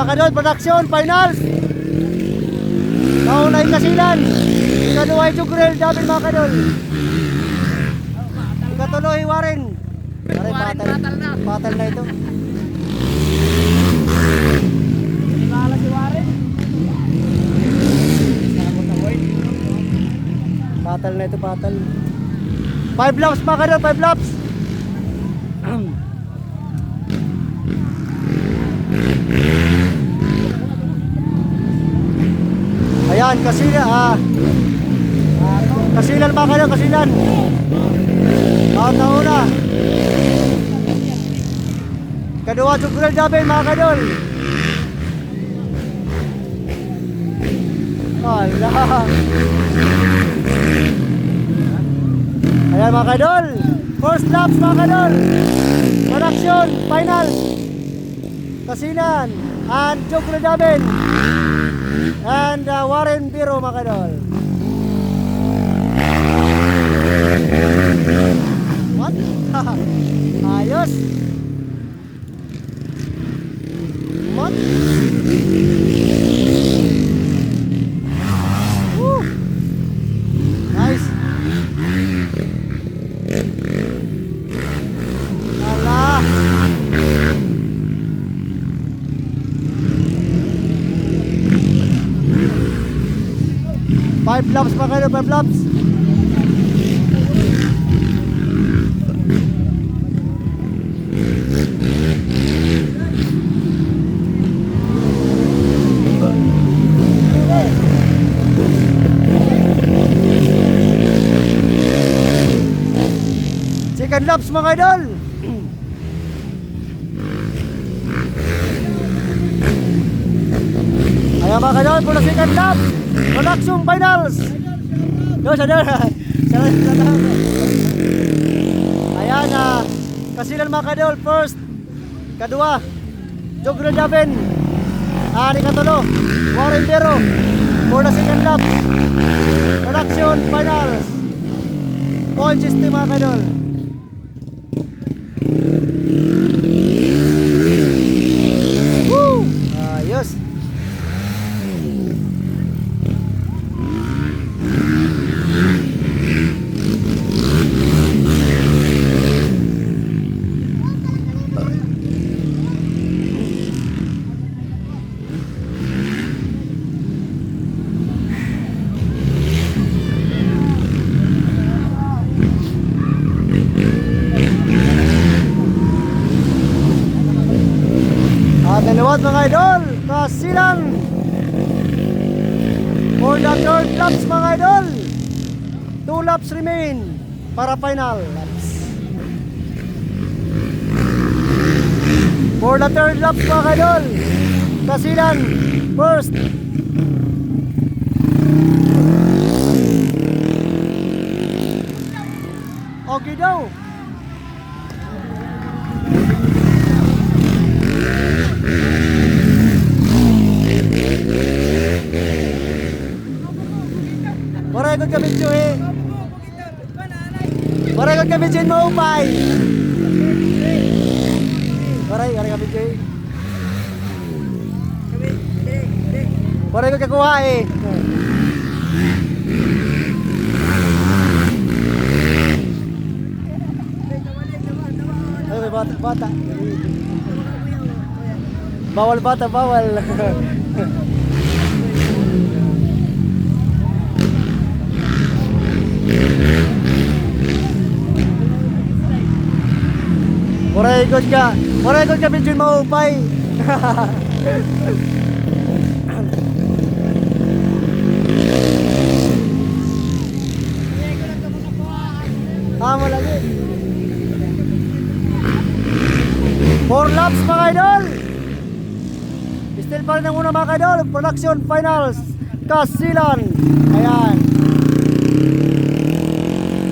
mga kadol, production, finals. Nauna yung kasilan. Ikaduha yung Jogrel David mga kadol. Ikatuloy Warren. Patal na ito. Si Warren. Patal na ito, patal. 5 laps mga kadol, 5 laps. Ayan, kasilan mga kadol, kasilan. Nauna. Kadua Jogrel David mga kadol. Ala. Ayan mga kadol, first laps mga kadol. Production, final. Kasilan and Jogrel David and Warren Biro mga kadol. What? Ayos. What? Woo. Nice. Alah. Five laps pa kayo, 5 laps. Second laps mga idol. Ayan mga idol, pula second lap. Production finals. Ayan kasilan mga idol, first. Kadua Jogrel David. Ikatulo Warren Biro for the second lap. Production finals. Point system mga idol. Woo! Ayos. Dalawa mga idol, kasilan for the third laps mga idol. 2 laps remain para final laps. For the third laps mga idol, kasilan first. Okay daw. Maray kong kabidyo Maray kong kabidyo mo upay. Maray kabidyo Maray kong kakuha Ay, may bata. Bawal bata, bawal. Moray gud ka bidyon maupay. Tama lagi. 4 laps mga idol. Still pa rin ang una mga idol. Production finals. Kasilan. Ayan.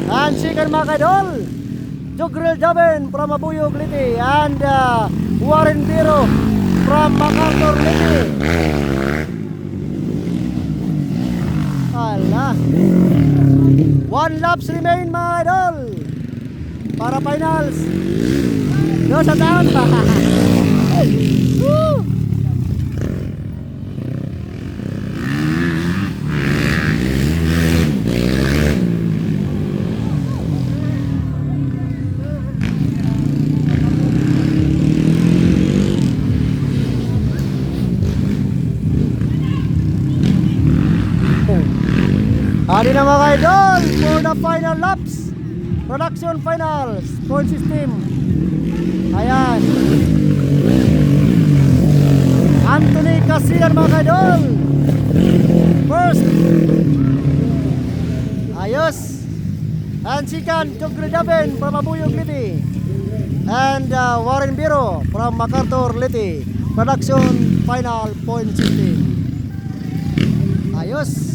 And second mga idol, Jogrel David from Mabuyog, Liti, and Warren Biro from MacArthur, Liti. Ala. 1 laps remain mga idol para finals. Yo sa taon pa. Ready na mga idol for the final laps. Production finals. Point system. Ayan. Anthony Casilan mga idol. First. Ayos. And second, Jogre Daben from Abuyog Liti. And Warren Biro from MacArthur Liti. Production final point system. Ayos.